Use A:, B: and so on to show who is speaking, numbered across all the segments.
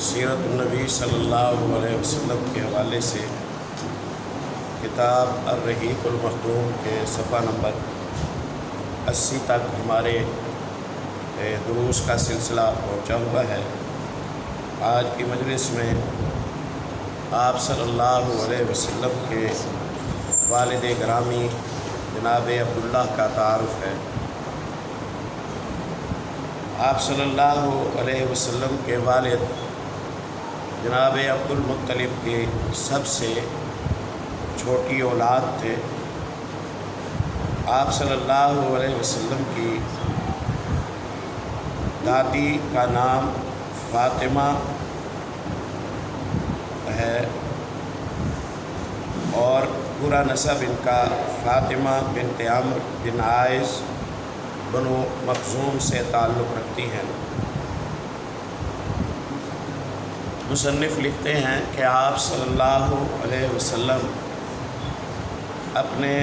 A: سیرت النبی صلی اللہ علیہ وسلم کے حوالے سے کتاب الرحیق المختوم کے صفحہ نمبر 80 تک ہمارے دروس کا سلسلہ پہنچا ہوا ہے۔ آج کی مجلس میں آپ صلی اللہ علیہ وسلم کے والد گرامی جناب عبداللہ کا تعارف ہے۔ آپ صلی اللہ علیہ وسلم کے والد جناب عبد المطلب کی سب سے چھوٹی اولاد تھے۔ آپ صلی اللہ علیہ وسلم کی دادی کا نام فاطمہ ہے اور پورا نسب ان کا فاطمہ بنت عمرو بن عائص بنو مخزوم سے تعلق رکھتی ہیں۔ مصنف لکھتے ہیں کہ آپ صلی اللہ علیہ وسلم اپنے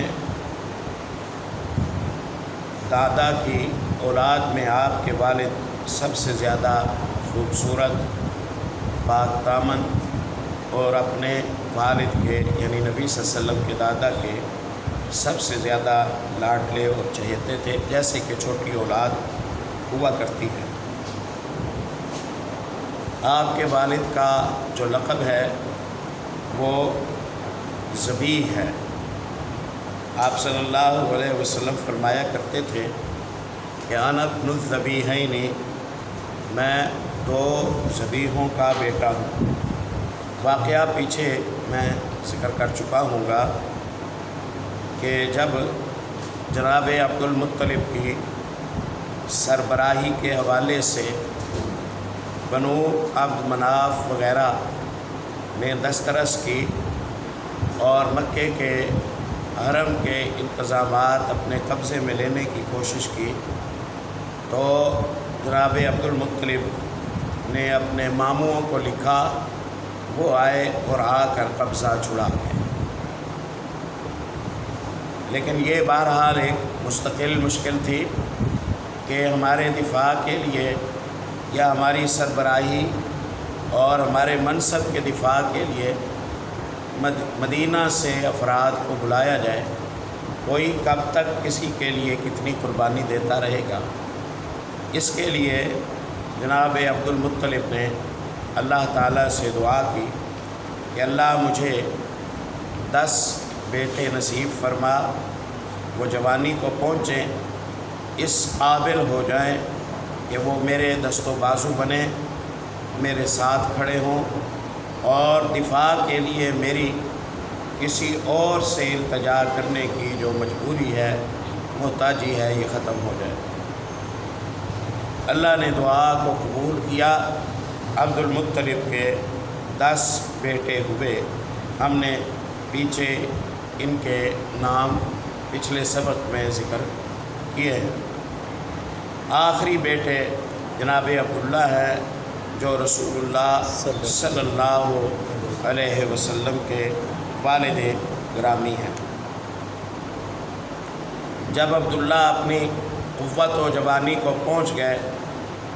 A: دادا کی اولاد میں آپ کے والد سب سے زیادہ خوبصورت، پاک دامن اور اپنے والد کے یعنی نبی صلی اللہ علیہ وسلم کے دادا کے سب سے زیادہ لاڈلے اور چہیتے تھے، جیسے کہ چھوٹی اولاد ہوا کرتی ہے۔ آپ کے والد کا جو لقب ہے وہ ذبیح ہے۔ آپ صلی اللہ علیہ وسلم فرمایا کرتے تھے کہ انا ابن الذبیحین، میں دو ذبیحوں کا بیٹا ہوں۔ واقعہ پیچھے میں ذکر کر چکا ہوں گا کہ جب جناب عبد المطلب کی سربراہی کے حوالے سے بنو عبد مناف وغیرہ نے دسترس کی اور مکے کے حرم کے انتظامات اپنے قبضے میں لینے کی کوشش کی، تو جناب عبد المطلب نے اپنے ماموں کو لکھا، وہ آئے اور آ کر قبضہ چھڑا گئے۔ لیکن یہ بہرحال ایک مستقل مشکل تھی کہ ہمارے دفاع کے لیے یا ہماری سربراہی اور ہمارے منصب کے دفاع کے لیے مدینہ سے افراد کو بلایا جائے، کوئی کب تک کسی کے لیے کتنی قربانی دیتا رہے گا۔ اس کے لیے جناب عبد المطلب نے اللہ تعالیٰ سے دعا کی کہ اللہ مجھے 10 بیٹے نصیب فرما، وہ جوانی کو پہنچیں، اس قابل ہو جائیں کہ وہ میرے دست و بازو بنیں، میرے ساتھ کھڑے ہوں اور دفاع کے لیے میری کسی اور سے التجا کرنے کی جو مجبوری ہے، محتاجی ہے، یہ ختم ہو جائے۔ اللہ نے دعا کو قبول کیا۔ عبد المطلب کے 10 بیٹے ہوئے۔ ہم نے پیچھے ان کے نام پچھلے سبق میں ذکر کیے ہیں۔ آخری بیٹے جناب عبداللہ ہے جو رسول اللہ صلی اللہ علیہ وسلم کے والد گرامی ہیں۔ جب عبداللہ اپنی قوت و جوانی کو پہنچ گئے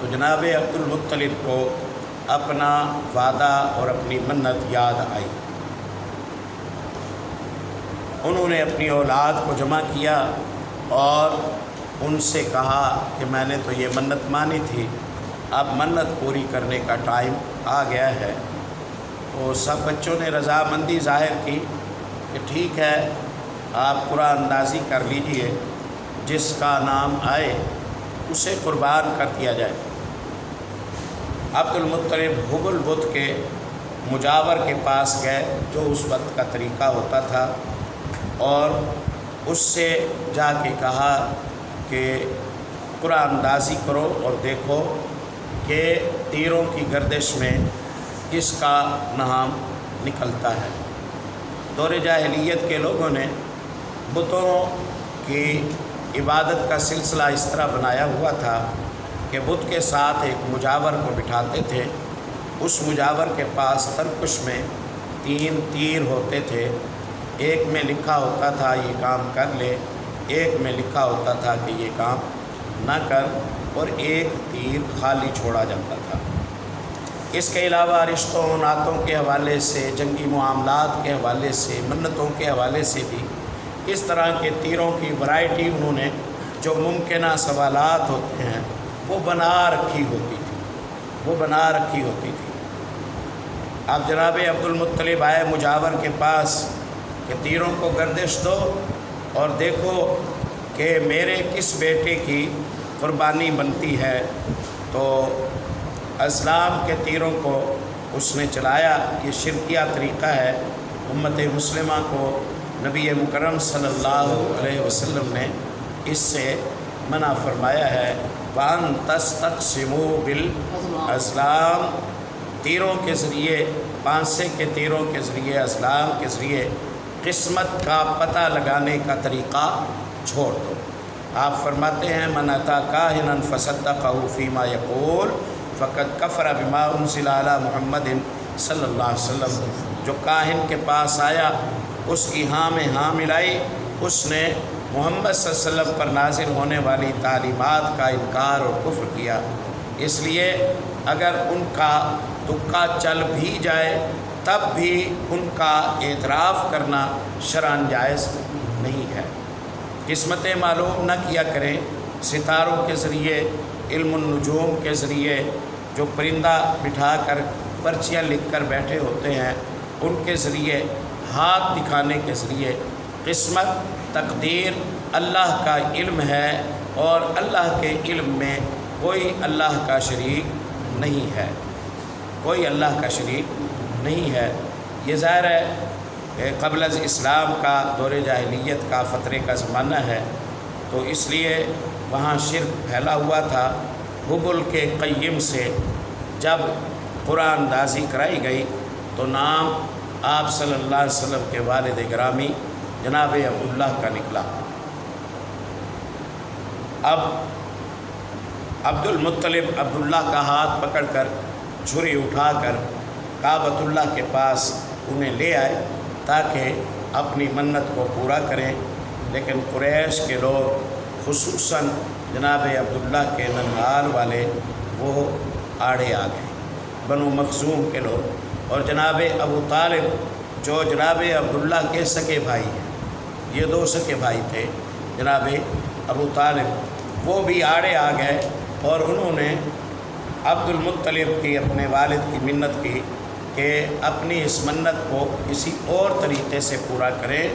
A: تو جناب عبد المطلب کو اپنا وعدہ اور اپنی منت یاد آئی۔ انہوں نے اپنی اولاد کو جمع کیا اور ان سے کہا کہ میں نے تو یہ منت مانی تھی، اب منت پوری کرنے کا ٹائم آ گیا ہے۔ تو سب بچوں نے رضامندی ظاہر کی کہ ٹھیک ہے، آپ قرآن اندازی کر لیجئے، جس کا نام آئے اسے قربان کر دیا جائے۔ عبد المطلب حبل بت کے مجاور کے پاس گئے، جو اس وقت کا طریقہ ہوتا تھا، اور اس سے جا کے کہا کہ قرآن اندازی کرو اور دیکھو کہ تیروں کی گردش میں کس کا نام نکلتا ہے۔ دور جاہلیت کے لوگوں نے بتوں کی عبادت کا سلسلہ اس طرح بنایا ہوا تھا کہ بت کے ساتھ ایک مجاور کو بٹھاتے تھے، اس مجاور کے پاس ترکش میں 3 تیر ہوتے تھے، ایک میں لکھا ہوتا تھا یہ کام کر لے، ایک میں لکھا ہوتا تھا کہ یہ کام نہ کر، اور ایک تیر خالی چھوڑا جاتا تھا۔ اس کے علاوہ رشتوں و نعتوں کے حوالے سے، جنگی معاملات کے حوالے سے، منتوں کے حوالے سے بھی اس طرح کے تیروں کی ورائٹی انہوں نے جو ممکنہ سوالات ہوتے ہیں وہ بنا رکھی ہوتی تھی اب جناب عبد المطلب آئے مجاور کے پاس کہ تیروں کو گردش دو اور دیکھو کہ میرے کس بیٹے کی قربانی بنتی ہے۔ تو اسلام کے تیروں کو اس نے چلایا۔ یہ شرکیہ طریقہ ہے۔ امت مسلمہ کو نبی مکرم صلی اللہ علیہ وسلم نے اس سے منع فرمایا ہے۔ وَأَن تَسْتَقْسِمُوا بِالْأَزْلَامِ، تیروں کے ذریعے، پانسے کے تیروں کے ذریعے، اسلام کے ذریعے قسمت کا پتہ لگانے کا طریقہ چھوڑ دو۔ آپ فرماتے ہیں من اتی کاہنا فصدقہ فیما یقول فقد کفر بما انزل علی محمد صلی اللہ علیہ وسلم، جو کاہن کے پاس آیا اس کی ہاں میں ہاں ملائی، اس نے محمد صلی اللہ علیہ وسلم پر نازل ہونے والی تعلیمات کا انکار اور کفر کیا۔ اس لیے اگر ان کا تکا چل بھی جائے تب بھی ان کا اعتراف کرنا شرعاً جائز نہیں ہے۔ قسمتیں معلوم نہ کیا کریں، ستاروں کے ذریعے، علم النجوم کے ذریعے، جو پرندہ بٹھا کر پرچیاں لکھ کر بیٹھے ہوتے ہیں ان کے ذریعے، ہاتھ دکھانے کے ذریعے قسمت، تقدیر اللہ کا علم ہے، اور اللہ کے علم میں کوئی اللہ کا شریک نہیں ہے، کوئی اللہ کا شریک نہیں ہے۔ یہ ظاہر ہے قبل از اسلام کا، دور جاہلیت کا، فترے کا زمانہ ہے، تو اس لیے وہاں شرک پھیلا ہوا تھا۔ حبل کے قیم سے جب قرآن اندازی کرائی گئی تو نام آپ صلی اللہ علیہ وسلم کے والد گرامی جناب عبداللہ کا نکلا۔ اب عبد المطلب عبداللہ کا ہاتھ پکڑ کر، چھری اٹھا کر کعبۃ اللہ کے پاس انہیں لے آئے تاکہ اپنی منت کو پورا کریں، لیکن قریش کے لوگ، خصوصاً جناب عبداللہ کے ننہال والے، وہ آڑے آ گئے، بنو مخزوم کے لوگ، اور جناب ابو طالب جو جناب عبداللہ کے سکے بھائی ہیں، یہ دو سکے بھائی تھے جناب ابو طالب، وہ بھی آڑے آ گئے، اور انہوں نے عبد المطلب کی، اپنے والد کی منت کی کہ اپنی اس منت کو کسی اور طریقے سے پورا کریں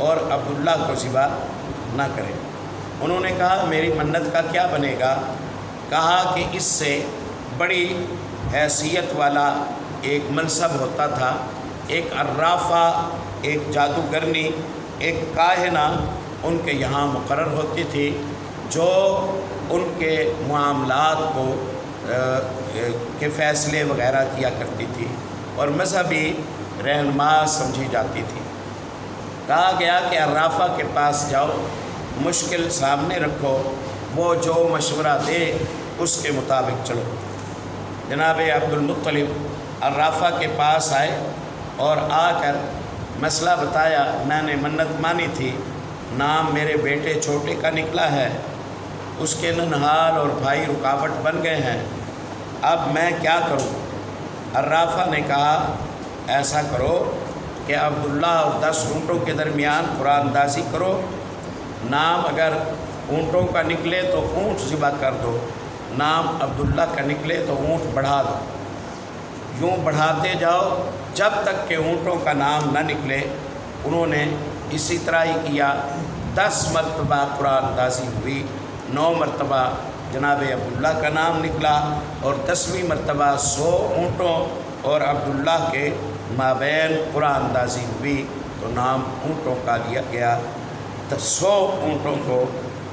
A: اور عبداللہ کو ذبح نہ کریں۔ انہوں نے کہا میری منت کا کیا بنے گا؟ کہا کہ اس سے بڑی حیثیت والا ایک منصب ہوتا تھا، ایک عرافہ، ایک جادوگرنی، ایک کاہنہ ان کے یہاں مقرر ہوتی تھی، جو ان کے معاملات کو کے فیصلے وغیرہ کیا کرتی تھی اور مذہبی رہنما سمجھی جاتی تھی۔ کہا گیا کہ عرافہ کے پاس جاؤ، مشکل سامنے رکھو، وہ جو مشورہ دے اس کے مطابق چلو۔ جناب عبد المطلب عرافہ کے پاس آئے اور آ کر مسئلہ بتایا، میں نے منت مانی تھی، نام میرے بیٹے چھوٹے کا نکلا ہے، اس کے ننہال اور بھائی رکاوٹ بن گئے ہیں، اب میں کیا کروں؟ عرافہ نے کہا ایسا کرو کہ عبداللہ اور 10 اونٹوں کے درمیان قرآن اندازی کرو، نام اگر اونٹوں کا نکلے تو اونٹ ذبح کر دو، نام عبداللہ کا نکلے تو اونٹ بڑھا دو، یوں بڑھاتے جاؤ جب تک کہ اونٹوں کا نام نہ نکلے۔ انہوں نے اسی طرح ہی کیا، 10 مرتبہ قرآن اندازی ہوئی، 9 مرتبہ جناب عبداللہ کا نام نکلا، اور 10ویں مرتبہ 100 اونٹوں اور عبداللہ کے مابین قرآن اندازی ہوئی تو نام اونٹوں کا لیا گیا۔ 100 اونٹوں کو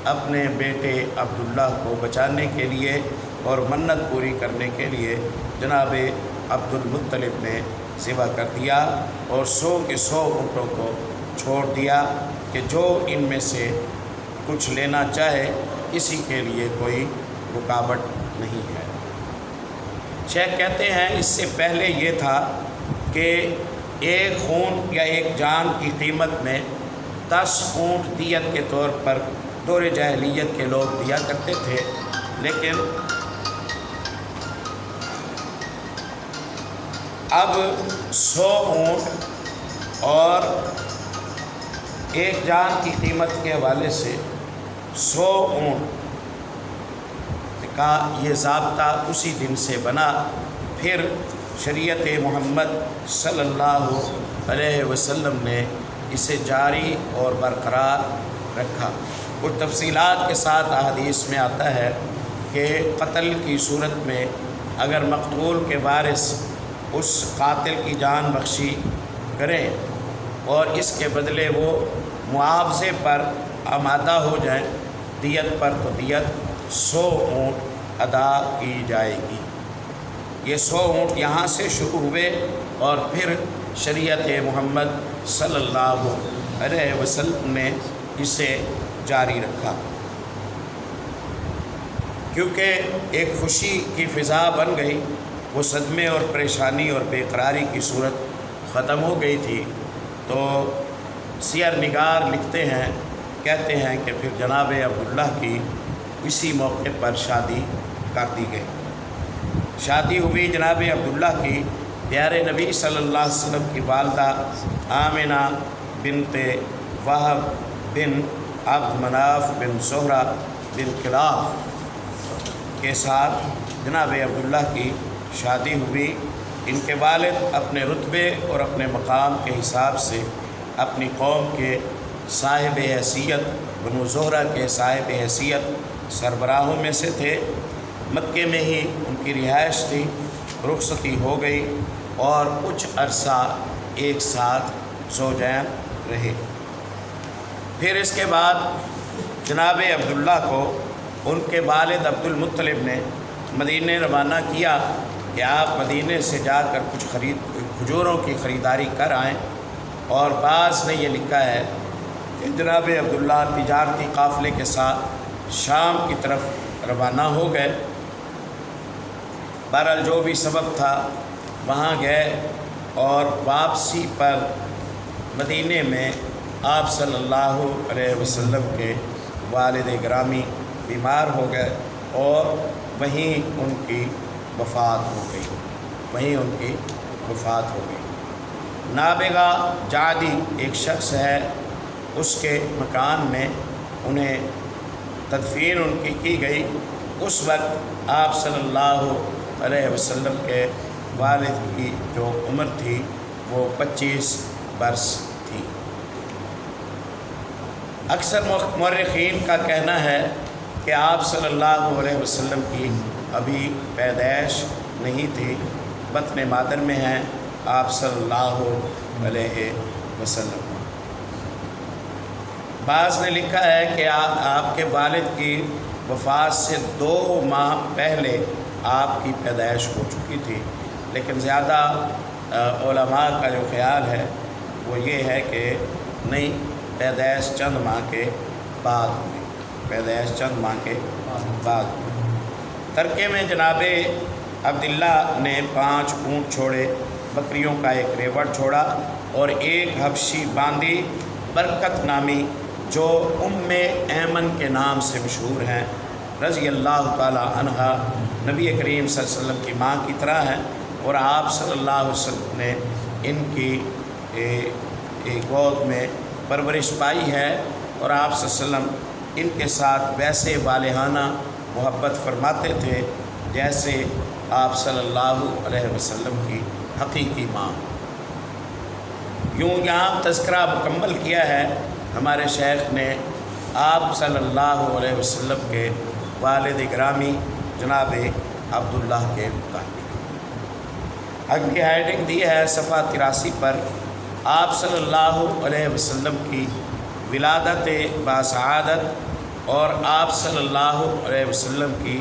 A: اپنے بیٹے عبداللہ کو بچانے کے لیے اور منت پوری کرنے کے لیے جناب عبد المطلب نے ذبح کر دیا، اور 100 کے 100 اونٹوں کو چھوڑ دیا کہ جو ان میں سے کچھ لینا چاہے، کسی کے لیے کوئی رکاوٹ نہیں ہے۔ شیخ کہتے ہیں اس سے پہلے یہ تھا کہ ایک خون یا ایک جان کی قیمت میں 10 اونٹ دیت کے طور پر دور جاہلیت کے لوگ دیا کرتے تھے، لیکن اب 100 اونٹ اور ایک جان کی قیمت کے حوالے سے 100 اونٹ کا یہ ضابطہ اسی دن سے بنا۔ پھر شریعت محمد صلی اللہ علیہ وسلم نے اسے جاری اور برقرار رکھا۔ کچھ تفصیلات کے ساتھ احادیث میں آتا ہے کہ قتل کی صورت میں اگر مقتول کے وارث اس قاتل کی جان بخشی کریں اور اس کے بدلے وہ معاوضے پر آمادہ ہو جائیں دیت پر، تو دیت 100 اونٹ ادا کی جائے گی۔ یہ 100 اونٹ یہاں سے شروع ہوئے اور پھر شریعت محمد صلی اللہ علیہ وسلم نے اسے جاری رکھا، کیونکہ ایک خوشی کی فضا بن گئی۔ وہ صدمے اور پریشانی اور بے قراری کی صورت ختم ہو گئی تھی۔ تو سیر نگار لکھتے ہیں، کہتے ہیں کہ پھر جناب عبداللہ کی اسی موقع پر شادی کر دی گئی۔ شادی ہوئی جناب عبداللہ کی پیارے نبی صلی اللہ علیہ وسلم کی والدہ آمنہ بنت وہب بن عبد مناف بن زہرہ بن کلاب کے ساتھ جناب عبداللہ کی شادی ہوئی۔ ان کے والد اپنے رتبے اور اپنے مقام کے حساب سے اپنی قوم کے صاحب حیثیت، بنو زہرہ کے صاحب حیثیت سربراہوں میں سے تھے۔ مکے میں ہی ان کی رہائش تھی۔ رخصتی ہو گئی اور کچھ عرصہ ایک ساتھ زوجین رہے۔ پھر اس کے بعد جناب عبداللہ کو ان کے والد عبد المطلب نے مدینے روانہ کیا کہ آپ مدینے سے جا کر کچھ کھجوروں کی خریداری کر آئیں، اور بعض نے یہ لکھا ہے کہ جناب عبداللہ تجارتی قافلے کے ساتھ شام کی طرف روانہ ہو گئے۔ بہرحال جو بھی سبب تھا وہاں گئے، اور واپسی پر مدینے میں آپ صلی اللہ علیہ وسلم کے والد گرامی بیمار ہو گئے اور وہیں ان کی وفات ہو گئی۔ نابغہ جعدی ایک شخص ہے، اس کے مکان میں انہیں تدفین ان کی گئی۔ اس وقت آپ صلی اللہ علیہ وسلم کے والد کی جو عمر تھی وہ 25 برس تھی۔ اکثر مورخین کا کہنا ہے کہ آپ صلی اللہ علیہ وسلم کی ابھی پیدائش نہیں تھی، بطن مادر میں ہیں آپ صلی اللہ علیہ وسلم۔ بعض نے لکھا ہے کہ آپ کے والد کی وفات سے 2 ماہ پہلے آپ کی پیدائش ہو چکی تھی، لیکن زیادہ علماء کا جو خیال ہے وہ یہ ہے کہ نہیں، پیدائش چند ماہ کے بعد ہوئی۔ ترکے میں جناب عبداللہ نے 5 اونٹ چھوڑے، بکریوں کا ایک ریوڑ چھوڑا اور ایک حبشی باندی برکت نامی جو ایمن کے نام سے مشہور ہیں، رضی اللہ تعالی عنہ، نبی کریم صلی اللہ علیہ وسلم کی ماں کی طرح ہیں، اور آپ صلی اللہ علیہ وسلم نے ان کی گود میں پرورش پائی ہے، اور آپ صلی اللہ علیہ وسلم ان کے ساتھ ویسے والہانہ محبت فرماتے تھے جیسے آپ صلی اللہ علیہ وسلم کی حقیقی ماں۔ یوں یہاں تذکرہ مکمل کیا ہے ہمارے شیخ نے آپ صلی اللہ علیہ وسلم کے والد گرامی جناب عبداللہ کے متعلق۔ اگلی ہیڈنگ دی ہے صفحہ 83 پر، آپ صلی اللہ علیہ وسلم کی ولادت باسعادت اور آپ صلی اللہ علیہ وسلم کی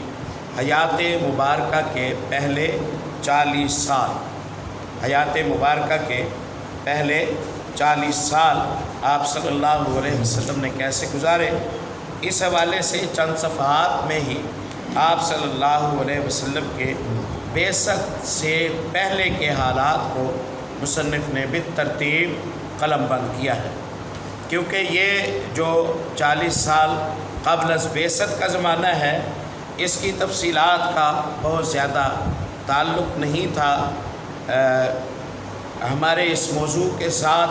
A: حیات مبارکہ کے پہلے 40 سال، حیات مبارکہ کے پہلے 40 سال آپ صلی اللہ علیہ وسلم نے کیسے گزارے، اس حوالے سے چند صفحات میں ہی آپ صلی اللہ علیہ وسلم کے بعثت سے پہلے کے حالات کو مصنف نے بالترتیب قلم بند کیا ہے، کیونکہ یہ جو 40 سال قبل از بعثت کا زمانہ ہے، اس کی تفصیلات کا بہت زیادہ تعلق نہیں تھا ہمارے اس موضوع کے ساتھ،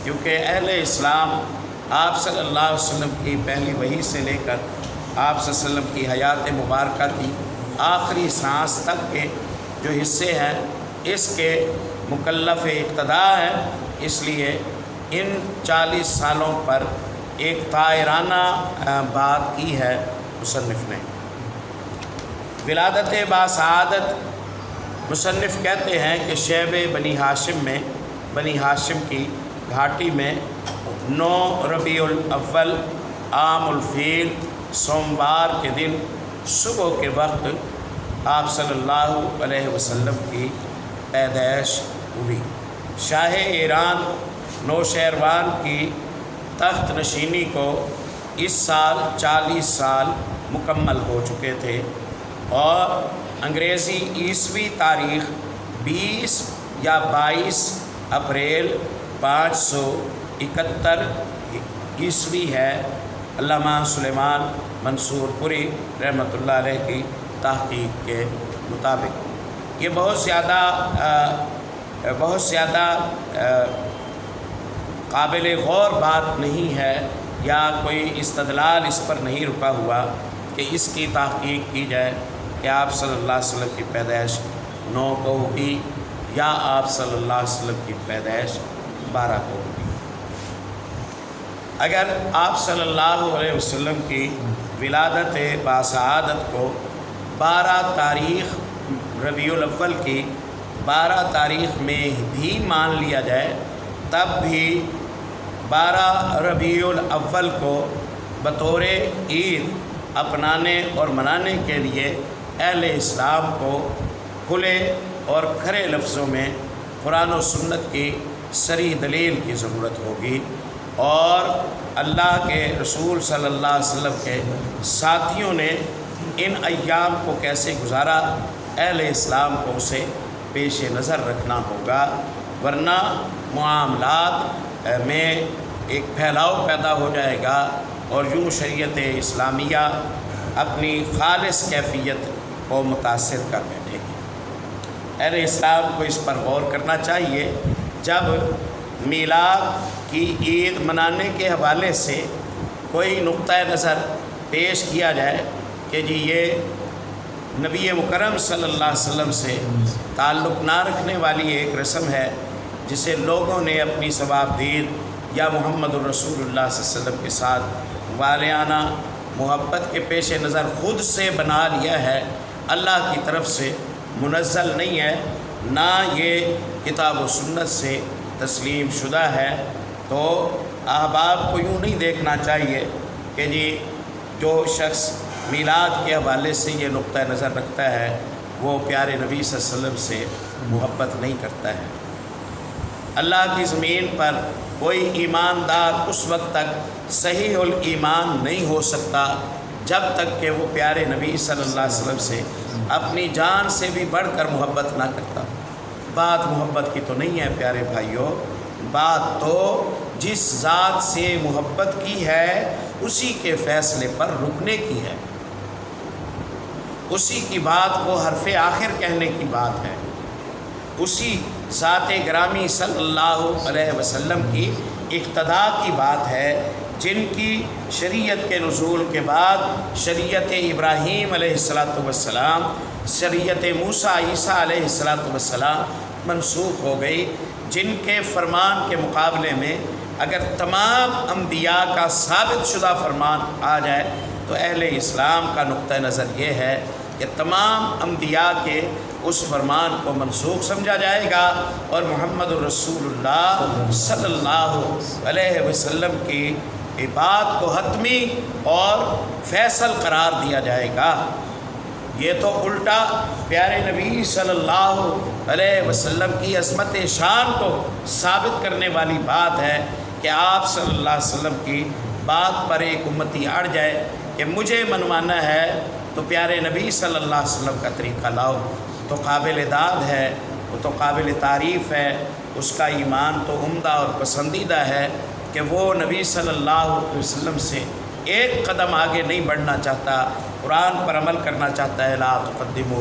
A: کیونکہ اہل اسلام آپ صلی اللہ علیہ وسلم کی پہلی وحی سے لے کر آپ صلی اللہ علیہ وسلم کی حیات مبارکہ کی آخری سانس تک کے جو حصے ہیں اس کے مکلف اقتداء ہیں، اس لیے ان 40 سالوں پر ایک طائرانہ بات کی ہے مصنف نے۔ ولادت باسعادت، مصنف کہتے ہیں کہ شعب بنی ہاشم میں، بنی ہاشم کی گھاٹی میں 9 ربیع الاول عام الفیل سوموار کے دن صبح کے وقت آپ صلی اللہ علیہ وسلم کی پیدائش ہوئی۔ شاہ ایران نوشیروان کی تخت نشینی کو اس سال 40 سال مکمل ہو چکے تھے، اور انگریزی عیسوی تاریخ 20 یا 22 اپریل 571 عیسوی ہے، علامہ سلیمان منصور پوری رحمۃ اللہ علیہ کی تحقیق کے مطابق۔ یہ بہت زیادہ قابل غور بات نہیں ہے، یا کوئی استدلال اس پر نہیں رکا ہوا کہ اس کی تحقیق کی جائے کہ آپ صلی اللہ علیہ وسلم کی پیدائش 9 کو ہوگی یا آپ صلی اللہ علیہ وسلم کی پیدائش 12 کو ہوگی۔ اگر آپ صلی اللہ علیہ وسلم کی ولادت باسعادت کو 12 تاریخ ربیع الاول کی 12 تاریخ میں بھی مان لیا جائے، تب بھی 12 ربیع الاول کو بطور عید اپنانے اور منانے کے لیے اہل اسلام کو کھلے اور کھرے لفظوں میں قرآن و سنت کی صریح دلیل کی ضرورت ہوگی، اور اللہ کے رسول صلی اللہ علیہ وسلم کے ساتھیوں نے ان ایام کو کیسے گزارا، اہل اسلام کو اسے پیش نظر رکھنا ہوگا، ورنہ معاملات میں ایک پھیلاؤ پیدا ہو جائے گا، اور یوں شریعت اسلامیہ اپنی خالص کیفیت کو متاثر کر بیٹھے گی۔ اہل اسلام کو اس پر غور کرنا چاہیے۔ جب میلاد کی عید منانے کے حوالے سے کوئی نقطۂ نظر پیش کیا جائے کہ جی یہ نبی مکرم صلی اللہ علیہ وسلم سے تعلق نہ رکھنے والی ایک رسم ہے، جسے لوگوں نے اپنی ثوابدید یا محمد الرسول اللہ صلی اللہ علیہ وسلم کے ساتھ والہانہ محبت کے پیش نظر خود سے بنا لیا ہے، اللہ کی طرف سے منزل نہیں ہے، نہ یہ کتاب و سنت سے تسلیم شدہ ہے، تو احباب کو یوں نہیں دیکھنا چاہیے کہ جی جو شخص میلاد کے حوالے سے یہ نقطہ نظر رکھتا ہے وہ پیارے نبی صلی اللہ علیہ وسلم سے محبت نہیں کرتا ہے۔ اللہ کی زمین پر کوئی ایماندار اس وقت تک صحیح الایمان نہیں ہو سکتا جب تک کہ وہ پیارے نبی صلی اللہ علیہ وسلم سے اپنی جان سے بھی بڑھ کر محبت نہ کرتا۔ بات محبت کی تو نہیں ہے پیارے بھائیوں، بات تو جس ذات سے محبت کی ہے اسی کے فیصلے پر رکنے کی ہے، اسی کی بات کو حرف آخر کہنے کی بات ہے، اسی ذات گرامی صلی اللہ علیہ وسلم کی اقتداء کی بات ہے، جن کی شریعت کے نزول کے بعد شریعت ابراہیم علیہ السلام، شریعت موسیٰ عیسیٰ علیہ السلام منسوخ ہو گئی، جن کے فرمان کے مقابلے میں اگر تمام انبیاء کا ثابت شدہ فرمان آ جائے تو اہل اسلام کا نقطہ نظر یہ ہے کہ تمام انبیاء کے اس فرمان کو منسوخ سمجھا جائے گا، اور محمد الرسول اللہ صلی اللہ علیہ وسلم کی بات کو حتمی اور فیصل قرار دیا جائے گا۔ یہ تو الٹا پیارے نبی صلی اللہ علیہ وسلم کی عظمت شان کو ثابت کرنے والی بات ہے کہ آپ صلی اللہ علیہ وسلم کی بات پر ایک امتی اڑ جائے کہ مجھے منوانا ہے تو پیارے نبی صلی اللہ علیہ وسلم کا طریقہ لاؤ، تو قابل داد ہے، وہ تو قابل تعریف ہے، اس کا ایمان تو عمدہ اور پسندیدہ ہے کہ وہ نبی صلی اللہ علیہ وسلم سے ایک قدم آگے نہیں بڑھنا چاہتا، قرآن پر عمل کرنا چاہتا ہے۔ لا تقدموا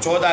A: 14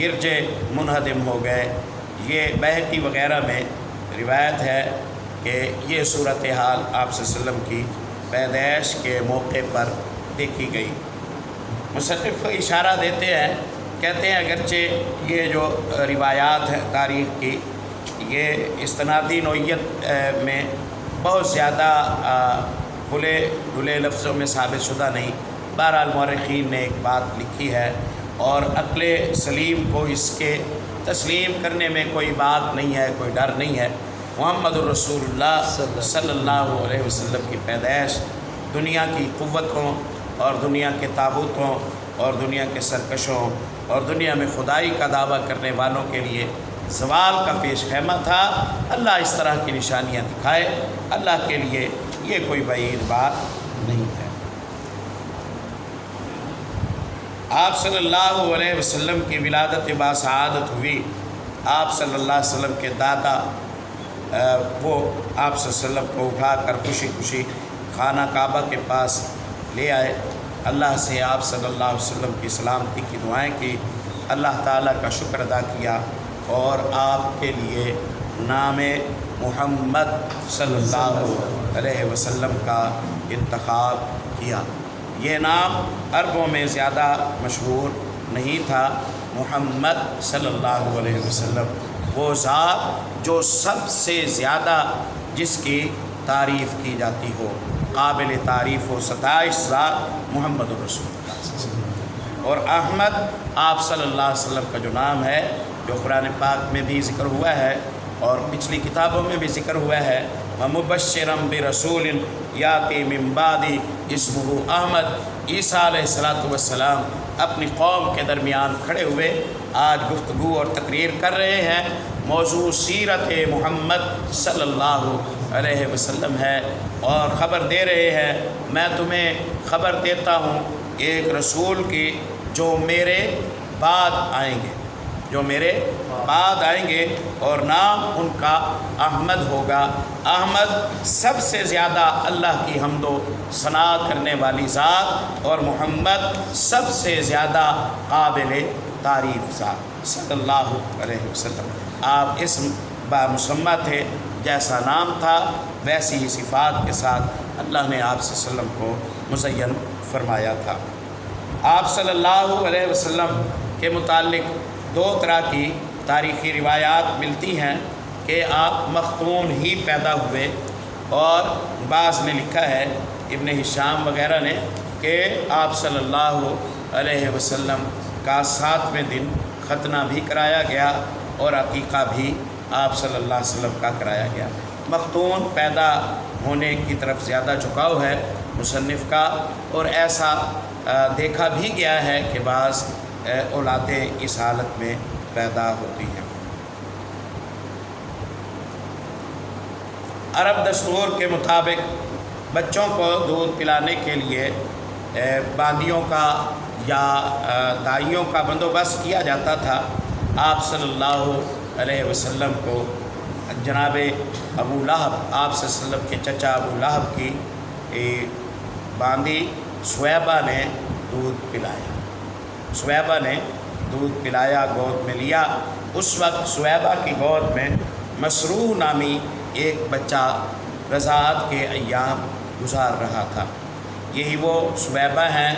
A: گرجے منہدم ہو گئے۔ یہ بہقی وغیرہ میں روایت ہے کہ یہ صورتحال آپ صلی اللہ علیہ وسلم کی پیدائش کے موقع پر دیکھی گئی۔ مصنف اشارہ دیتے ہیں، کہتے ہیں اگرچہ یہ جو روایات ہیں تاریخ کی، یہ استنادی نوعیت میں بہت زیادہ کھلے ڈھلے لفظوں میں ثابت شدہ نہیں، بہرحال مورخین نے ایک بات لکھی ہے اور عقل سلیم کو اس کے تسلیم کرنے میں کوئی بات نہیں ہے، کوئی ڈر نہیں ہے۔ محمد الرسول اللہ صلی اللہ علیہ وسلم کی پیدائش دنیا کی قوتوں اور دنیا کے تابوتوں اور دنیا کے سرکشوں اور دنیا میں خدائی کا دعویٰ کرنے والوں کے لیے زوال کا پیش خیمہ تھا۔ اللہ اس طرح کی نشانیاں دکھائے، اللہ کے لیے یہ کوئی بعید بات نہیں ہے۔ آپ صلی اللہ علیہ وسلم کی ولادت باسعادت ہوئی۔ آپ صلی اللہ علیہ وسلم کے دادا وہ آپ صلی اللہ علیہ وسلم کو اٹھا کر خوشی خوشی خانہ کعبہ کے پاس لے آئے، اللہ سے آپ صلی اللہ علیہ وسلم کی سلامتی کی دعائیں کی، اللہ تعالیٰ کا شکر ادا کیا اور آپ کے لیے نام محمد صلی اللہ علیہ وسلم کا انتخاب کیا۔ یہ نام عربوں میں زیادہ مشہور نہیں تھا۔ محمد صلی اللہ علیہ وسلم وہ ذات جو سب سے زیادہ جس کی تعریف کی جاتی ہو، قابل تعریف و ستائش ذات محمد الرسول اللہ۔ اور احمد آپ صلی اللہ علیہ وسلم کا جو نام ہے، جو قرآن پاک میں بھی ذکر ہوا ہے اور پچھلی کتابوں میں بھی ذکر ہوا ہے، وَمُبَشِّرًا بِرَسُولٍ يَأْتِي مِن بَعْدِهِ اسمہ احمد۔ عیسیٰ علیہ السلام اپنی قوم کے درمیان کھڑے ہوئے آج گفتگو اور تقریر کر رہے ہیں، موضوع سیرت محمد صلی اللہ علیہ وسلم ہے اور خبر دے رہے ہیں، میں تمہیں خبر دیتا ہوں ایک رسول کی جو میرے بعد آئیں گے، جو میرے بعد آئیں گے، اور نام ان کا احمد ہوگا۔ احمد سب سے زیادہ اللہ کی حمد و ثنا کرنے والی ذات اور محمد سب سے زیادہ قابل تعریف ذات صلی اللہ علیہ وسلم۔ آپ اسم بامسمہ تھے، جیسا نام تھا ویسی ہی صفات کے ساتھ اللہ نے آپ صلی اللہ علیہ وسلم کو مزین فرمایا تھا۔ آپ صلی اللہ علیہ وسلم کے متعلق دو طرح کی تاریخی روایات ملتی ہیں کہ آپ مختون ہی پیدا ہوئے، اور بعض نے لکھا ہے ابن ہشام وغیرہ نے کہ آپ صلی اللہ علیہ وسلم کا 7ویں دن ختنہ بھی کرایا گیا اور عقیقہ بھی آپ صلی اللہ علیہ وسلم کا کرایا گیا۔ مختون پیدا ہونے کی طرف زیادہ جھکاؤ ہے مصنف کا، اور ایسا دیکھا بھی گیا ہے کہ بعض اولادیں اس حالت میں پیدا ہوتی ہیں۔ عرب دستور کے مطابق بچوں کو دودھ پلانے کے لیے باندیوں کا یا دائیوں کا بندوبست کیا جاتا تھا۔ آپ صلی اللہ علیہ وسلم کو جناب ابو لہب، آپ صلی اللہ علیہ وسلم کے چچا ابو لہب کی باندی سویبہ نے دودھ پلایا، سویبہ نے دودھ پلایا، گود میں لیا۔ اس وقت سویبہ کی گود میں مسروح نامی ایک بچہ رضاعت کے ایام گزار رہا تھا۔ یہی وہ سویبہ ہیں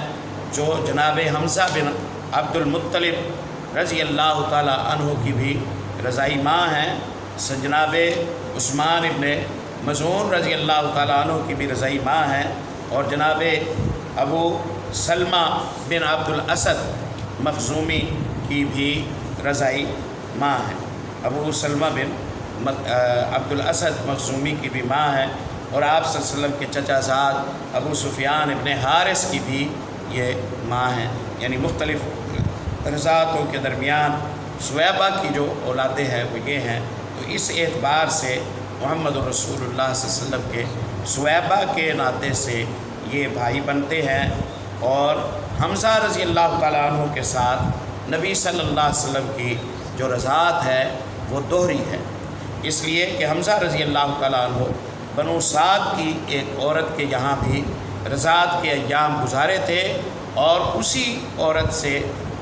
A: جو جناب حمزہ بن عبد المطلب رضی اللہ تعالیٰ عنہ کی بھی رضائی ماں ہیں، جناب عثمان ابن مظعون رضی اللہ تعالیٰ عنہ کی بھی رضائی ماں ہیں، اور جناب ابو سلمہ بن عبد الاسد مخزومی کی بھی رضائی ماں ہیں۔ ابو سلمہ بن عبد الاسد مخزومی کی بھی ماں ہیں، اور آپ صلی اللہ علیہ وسلم کے چچا زاد ابو سفیان ابن حارث کی بھی یہ ماں ہیں، یعنی مختلف رضاعتوں کے درمیان سویبہ کی جو اولادیں ہیں وہ یہ ہیں۔ تو اس اعتبار سے محمد رسول اللہ صلی اللہ علیہ وسلم کے سویبہ کے ناطے سے یہ بھائی بنتے ہیں، اور حمزہ رضی اللہ تعالیٰ عنہ کے ساتھ نبی صلی اللہ علیہ وسلم کی جو رضاعت ہے وہ دوہری ہے، اس لیے کہ حمزہ رضی اللہ تعالیٰ عنہ بنو سعد کی ایک عورت کے یہاں بھی رضاعت کے ایام گزارے تھے، اور اسی عورت سے